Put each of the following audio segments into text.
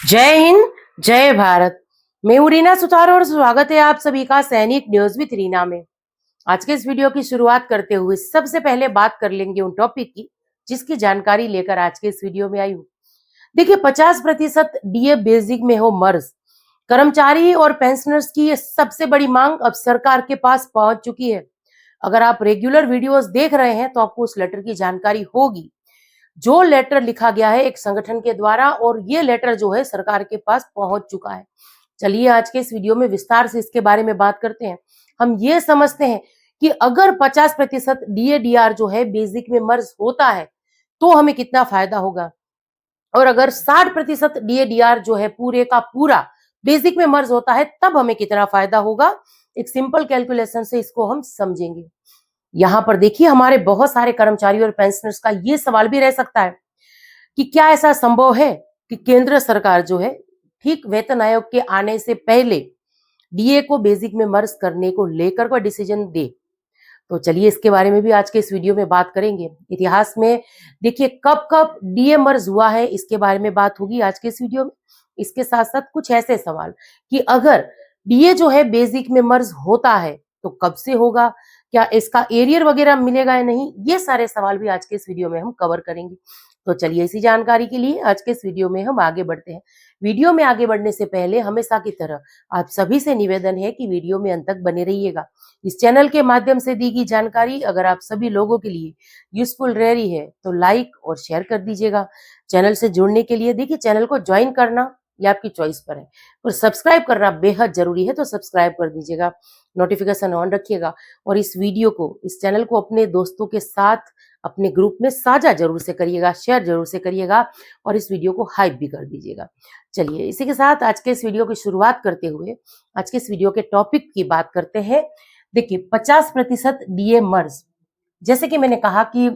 जय हिंद, जय भारत। मैं हूं रीना सुतार और स्वागत है आप सभी का सैनिक न्यूज विद रीना में। आज के इस वीडियो की शुरुआत करते हुए सबसे पहले बात कर लेंगे उन टॉपिक की जिसकी जानकारी लेकर आज के इस वीडियो में आई हूँ। देखिए, 50% डीए बेसिक में हो मर्ज, कर्मचारी और पेंशनर्स की ये सबसे बड़ी मांग अब सरकार के पास पहुंच चुकी है। अगर आप रेगुलर वीडियोस देख रहे हैं तो आपको उस लेटर की जानकारी होगी। जो लेटर लिखा गया है एक संगठन के द्वारा और ये लेटर जो है सरकार के पास पहुंच चुका है। चलिए आज के इस वीडियो में विस्तार से इसके बारे में बात करते हैं। हम ये समझते हैं कि अगर 50% डीएडीआर जो है बेसिक में मर्ज होता है तो हमें कितना फायदा होगा, और अगर 60% डीएडीआर जो है पूरे का पूरा बेसिक में मर्ज होता है तब हमें कितना फायदा होगा। एक सिंपल कैलकुलेशन से इसको हम समझेंगे। यहाँ पर देखिए, हमारे बहुत सारे कर्मचारी और पेंशनर्स का ये सवाल भी रह सकता है कि क्या ऐसा संभव है कि केंद्र सरकार जो है ठीक वेतन आयोग के आने से पहले डीए को बेसिक में मर्ज करने को लेकर कोई डिसीजन दे। तो चलिए इसके बारे में भी आज के इस वीडियो में बात करेंगे। इतिहास में देखिए कब कब डीए मर्ज हुआ है इसके बारे में बात होगी आज के इस वीडियो में। इसके साथ साथ कुछ ऐसे सवाल कि अगर डीए जो है बेसिक में मर्ज होता है तो कब से होगा, क्या इसका एरियर वगैरह मिलेगा या नहीं, ये सारे सवाल भी आज के इस वीडियो में हम कवर करेंगे। तो चलिए इसी जानकारी के लिए आज के इस वीडियो में हम आगे बढ़ते हैं। वीडियो में आगे बढ़ने से पहले हमेशा की तरह आप सभी से निवेदन है कि वीडियो में अंत तक बने रहिएगा। इस चैनल के माध्यम से दी गई जानकारी अगर आप सभी लोगों के लिए यूजफुल रह रही है तो लाइक और शेयर कर दीजिएगा। चैनल से जुड़ने के लिए देखिए चैनल को ज्वाइन करना ये आपकी चॉइस पर है, और सब्सक्राइब करना बेहद जरूरी है तो सब्सक्राइब कर दीजिएगा, नोटिफिकेशन ऑन रखिएगा और इस वीडियो को, इस चैनल को अपने दोस्तों के साथ अपने ग्रुप में साझा जरूर से करिएगा, शेयर जरूर से करिएगा और इस वीडियो को हाइप भी कर दीजिएगा। चलिए इसी के साथ आज के इस वीडियो की शुरुआत करते हुए आज के इस वीडियो के टॉपिक की बात करते हैं। देखिए 50% डीए मर्ज, जैसे कि मैंने कहा कि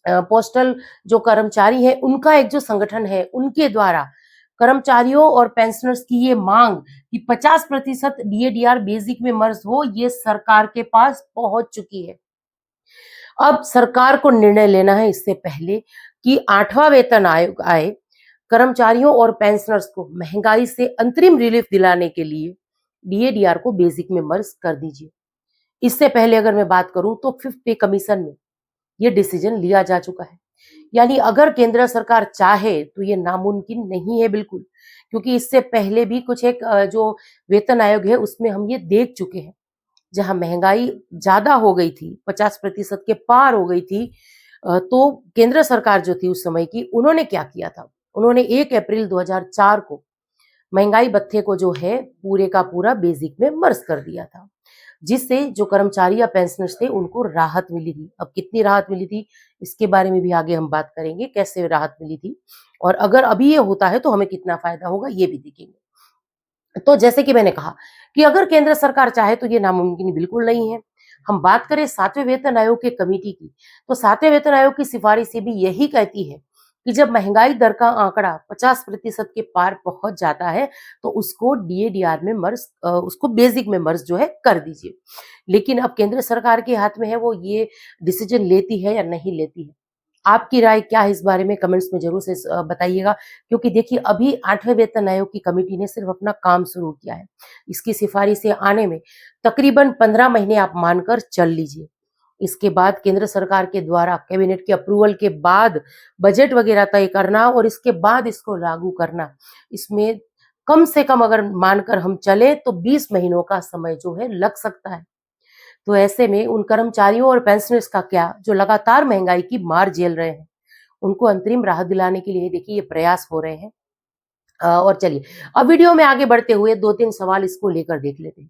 पोस्टल जो कर्मचारी है उनका एक जो संगठन है उनके द्वारा कर्मचारियों और पेंशनर्स की ये मांग कि 50% डीएडीआर बेसिक में मर्ज हो, ये सरकार के पास पहुंच चुकी है। अब सरकार को निर्णय लेना है इससे पहले कि 8वां वेतन आयोग आए, कर्मचारियों और पेंशनर्स को महंगाई से अंतरिम रिलीफ दिलाने के लिए डीएडीआर को बेसिक में मर्ज कर दीजिए। इससे पहले अगर मैं बात करूं तो फिफ्थ पे कमीशन में ये डिसीजन लिया जा चुका है। यानी अगर केंद्र सरकार चाहे तो ये नामुमकिन नहीं है बिल्कुल, क्योंकि इससे पहले भी कुछ एक जो वेतन आयोग है उसमें हम ये देख चुके हैं जहां महंगाई ज्यादा हो गई थी, 50% के पार हो गई थी। तो केंद्र सरकार जो थी उस समय की, उन्होंने क्या किया था, उन्होंने 1 अप्रैल 2004 को महंगाई भत्ते को जो है पूरे का पूरा बेसिक में मर्ज कर दिया था, जिससे जो कर्मचारी या पेंशनर्स थे उनको राहत मिली थी। अब कितनी राहत मिली थी इसके बारे में भी आगे हम बात करेंगे, कैसे राहत मिली थी और अगर अभी ये होता है तो हमें कितना फायदा होगा ये भी देखेंगे। तो जैसे कि मैंने कहा कि अगर केंद्र सरकार चाहे तो ये नामुमकिन बिल्कुल नहीं है। हम बात करें 7वें वेतन आयोग के कमेटी की, तो 7वें वेतन आयोग की सिफारिश भी यही कहती है कि जब महंगाई दर का आंकड़ा 50% के पार पहुंच जाता है तो उसको डीएडीआर में मर्ज, उसको बेसिक में मर्ज जो है कर दीजिए। लेकिन अब केंद्र सरकार के हाथ में है वो ये डिसीजन लेती है या नहीं लेती है। आपकी राय क्या है इस बारे में कमेंट्स में जरूर से बताइएगा, क्योंकि देखिए अभी 8वें वेतन आयोग की कमेटी ने सिर्फ अपना काम शुरू किया है। इसकी सिफारिशें आने में तकरीबन 15 महीने आप मानकर चल लीजिए। इसके बाद केंद्र सरकार के द्वारा कैबिनेट के अप्रूवल के बाद बजट वगैरह तय करना और इसके बाद इसको लागू करना, इसमें कम से कम अगर मानकर हम चले तो 20 महीनों का समय जो है लग सकता है। तो ऐसे में उन कर्मचारियों और पेंशनर्स का क्या जो लगातार महंगाई की मार झेल रहे हैं, उनको अंतरिम राहत दिलाने के लिए देखिए ये प्रयास हो रहे हैं। और चलिए अब वीडियो में आगे बढ़ते हुए 2-3 सवाल इसको लेकर देख लेते हैं।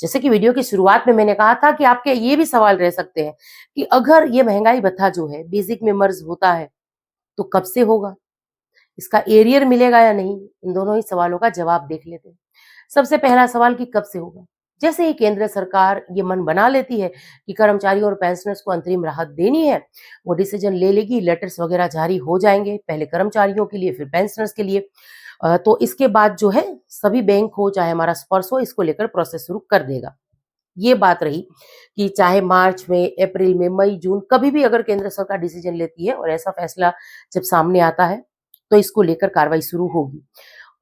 जैसे कि वीडियो की शुरुआत में मैंने कहा था कि आपके ये भी सवाल रह सकते हैं कि अगर ये महंगाई भत्ता जो है बेसिक में मर्ज होता है तो कब से होगा, इसका एरियर मिलेगा या नहीं। इन दोनों ही सवालों का जवाब देख लेते हैं। सबसे पहला सवाल कि कब से होगा। जैसे ही केंद्र सरकार ये मन बना लेती है कि कर्मचारियों और पेंशनर्स को अंतरिम राहत देनी है, वो डिसीजन ले लेगी, लेटर्स वगैरह जारी हो जाएंगे, पहले कर्मचारियों के लिए फिर पेंशनर्स के लिए। तो इसके बाद जो है सभी बैंक हो चाहे हमारा स्पर्श हो इसको लेकर प्रोसेस शुरू कर देगा। ये बात रही कि चाहे मार्च में, अप्रैल में, मई, जून, कभी भी अगर केंद्र सरकार डिसीजन लेती है और ऐसा फैसला जब सामने आता है तो इसको लेकर कार्रवाई शुरू होगी।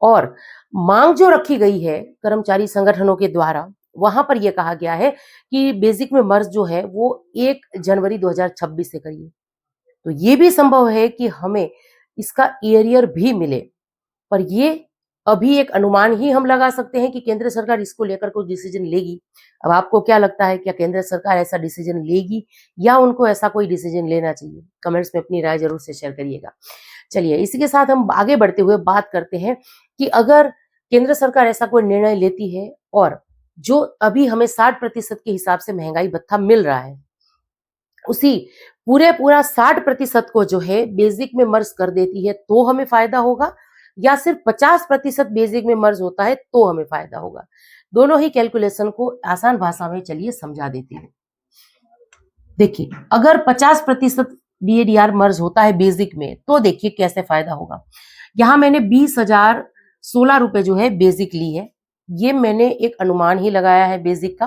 और मांग जो रखी गई है कर्मचारी संगठनों के द्वारा, वहां पर यह कहा गया है कि बेसिक में मर्ज जो है वो 1 जनवरी 2026 से करिए। तो ये भी संभव है कि हमें इसका एरियर भी मिले, पर ये अभी एक अनुमान ही हम लगा सकते हैं कि केंद्र सरकार इसको लेकर कोई डिसीजन लेगी। अब आपको क्या लगता है, क्या केंद्र सरकार ऐसा डिसीजन लेगी या उनको ऐसा कोई डिसीजन लेना चाहिए? कमेंट्स में अपनी राय जरूर से शेयर करिएगा। चलिए, इसी के साथ हम आगे बढ़ते हुए बात करते हैं कि अगर केंद्र सरकार ऐसा कोई निर्णय लेती है और जो अभी हमें 60% के हिसाब से महंगाई भत्ता मिल रहा है, उसी पूरा 60% को जो है बेसिक में मर्ज कर देती है तो हमें फायदा होगा, या सिर्फ 50% बेसिक में मर्ज होता है तो हमें फायदा होगा? दोनों ही कैलकुलेशन को आसान भाषा में चलिए समझा देती हूँ। देखिए, अगर 50% डीएडीआर मर्ज होता है बेसिक में तो देखिए कैसे फायदा होगा। यहाँ मैंने 20,016 रुपए जो है बेसिक ली है। ये मैंने एक अनुमान ही लगाया है बेसिक का,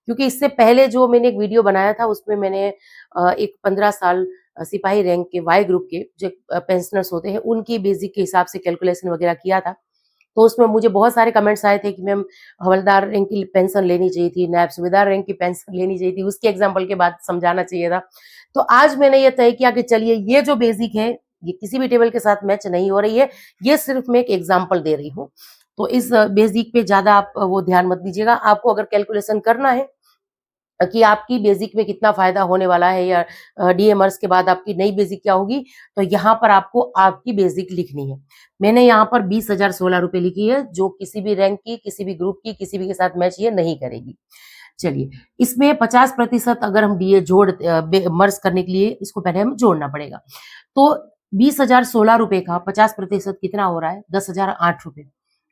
क्योंकि इससे पहले जो मैंने एक वीडियो बनाया था उसमें मैंने एक 15 साल सिपाही रैंक के वाई ग्रुप के जो पेंशनर्स होते हैं उनकी बेसिक के हिसाब से कैलकुलेशन वगैरह किया था। तो उसमें मुझे बहुत सारे कमेंट्स आए थे कि मैम हवलदार रैंक की पेंशन लेनी चाहिए थी, नायब सूबेदार रैंक की पेंशन लेनी चाहिए थी, उसके एग्जाम्पल के बाद समझाना चाहिए था। तो आज मैंने ये तय किया कि चलिए ये जो बेसिक है ये किसी भी टेबल के साथ मैच नहीं हो रही है, ये सिर्फ मैं एक एग्जाम्पल दे रही हूँ। तो इस बेसिक पे ज्यादा आप वो ध्यान मत दीजिएगा। आपको अगर कैलकुलेशन करना है कि आपकी बेसिक में कितना फायदा होने वाला है या डीएमर्स के बाद आपकी नई बेसिक क्या होगी, तो यहाँ पर आपको आपकी बेसिक लिखनी है। मैंने यहाँ पर 20,016 रुपए लिखी है, जो किसी भी रैंक की, किसी भी ग्रुप की, किसी भी के साथ मैच ये नहीं करेगी। चलिए, इसमें 50% अगर हम डीए मर्ज करने के लिए इसको पहले हमें जोड़ना पड़ेगा। तो 20,016 रुपए का 50% कितना हो रहा है? 10,008 रुपए।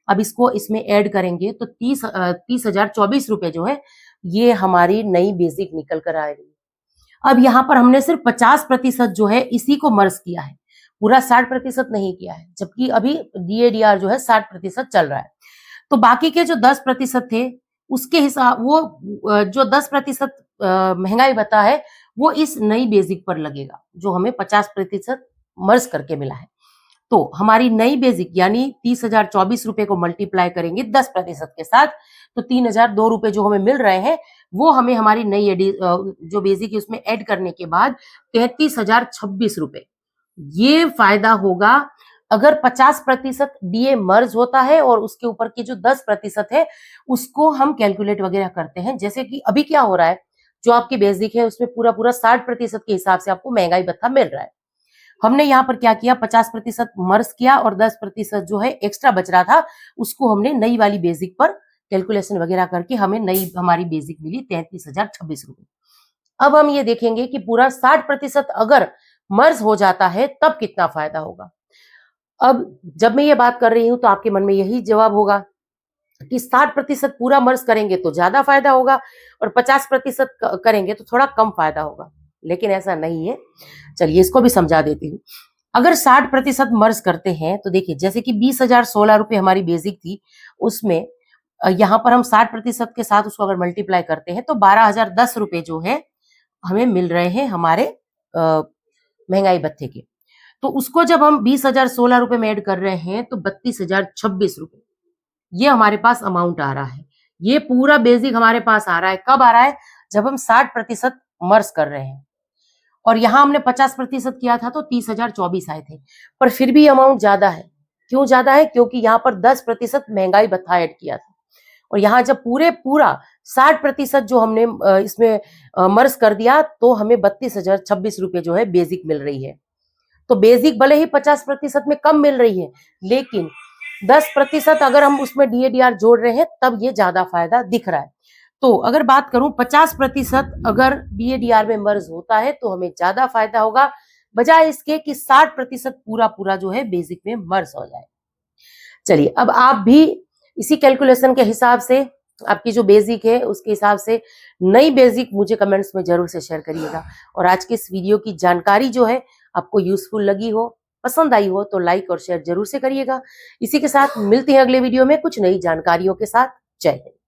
अब इसको इसमें ऐड करेंगे तो 30,024 रुपए जो है ये हमारी नई बेसिक निकल कर आएगी। अब यहाँ पर हमने सिर्फ 50% जो है इसी को मर्ज किया है, पूरा 60% नहीं किया है, जबकि अभी डीएडीआर जो है 60% चल रहा है। तो बाकी के जो 10% थे उसके हिसाब वो जो 10% महंगाई भत्ता है वो इस नई बेसिक पर लगेगा जो हमें 50% मर्ज करके मिला है। तो हमारी नई बेसिक यानी 30,024 रुपए को मल्टीप्लाई करेंगे 10% के साथ, तो 3,002 रुपए जो हमें मिल रहे हैं वो हमें हमारी नई जो बेसिक है उसमें ऐड करने के बाद 33,026 रुपए ये फायदा होगा अगर 50% डीए मर्ज होता है और उसके ऊपर की जो 10% है उसको हम कैलकुलेट वगैरह करते हैं। जैसे कि अभी क्या हो रहा है, जो आपकी बेसिक है उसमें पूरा 60% के हिसाब से आपको महंगाई भत्ता मिल रहा है। हमने यहाँ पर क्या किया, 50% मर्ज किया और 10% जो है एक्स्ट्रा बच रहा था उसको हमने नई वाली बेसिक पर कैलकुलेशन वगैरह करके हमें नई हमारी बेसिक मिली 33,026 रुपए। अब हम ये देखेंगे कि पूरा 60% अगर मर्ज हो जाता है तब कितना फायदा होगा। अब जब मैं ये बात कर रही हूं तो आपके मन में यही जवाब होगा कि 60% पूरा मर्ज करेंगे तो ज्यादा फायदा होगा और 50% करेंगे तो थोड़ा कम फायदा होगा, लेकिन ऐसा नहीं है। चलिए इसको भी समझा देती हूँ। अगर 60% मर्ज करते हैं तो देखिए, जैसे कि 20,016 रुपए हमारी बेसिक थी, उसमें यहाँ पर हम 60% के साथ उसको अगर मल्टीप्लाई करते हैं तो 12,010 रुपए जो है हमें मिल रहे हैं हमारे महंगाई भत्ते के। तो उसको जब हम 20,016 रुपए में ऐड कर रहे हैं तो 32,026 रुपए ये हमारे पास अमाउंट आ रहा है। ये पूरा बेसिक हमारे पास आ रहा है। कब आ रहा है? जब हम 60% मर्ज कर रहे हैं। और यहां हमने 50% किया था तो 30,024 आए थे, पर फिर भी अमाउंट ज्यादा है। क्यों ज्यादा है? क्योंकि यहाँ पर 10% महंगाई भत्ता ऐड किया था और यहाँ जब पूरा 60% जो हमने इसमें मर्ज कर दिया तो हमें 32,026 रुपए जो है बेसिक मिल रही है। तो बेसिक भले ही 50% में कम मिल रही है, लेकिन 10% अगर हम उसमें डीएडीआर जोड़ रहे हैं तब ये ज्यादा फायदा दिख रहा है। तो अगर बात करूं 50% अगर डीएडीआर में मर्ज होता है तो हमें ज्यादा फायदा होगा, बजाय इसके कि 60% पूरा जो है बेसिक में मर्ज हो जाए। चलिए, अब आप भी इसी कैलकुलेशन के हिसाब से आपकी जो बेसिक है उसके हिसाब से नई बेसिक मुझे कमेंट्स में जरूर से शेयर करिएगा। और आज के इस वीडियो की जानकारी जो है आपको यूजफुल लगी हो, पसंद आई हो तो लाइक और शेयर जरूर से करिएगा। इसी के साथ मिलते हैं अगले वीडियो में कुछ नई जानकारियों के साथ। जय हिंद।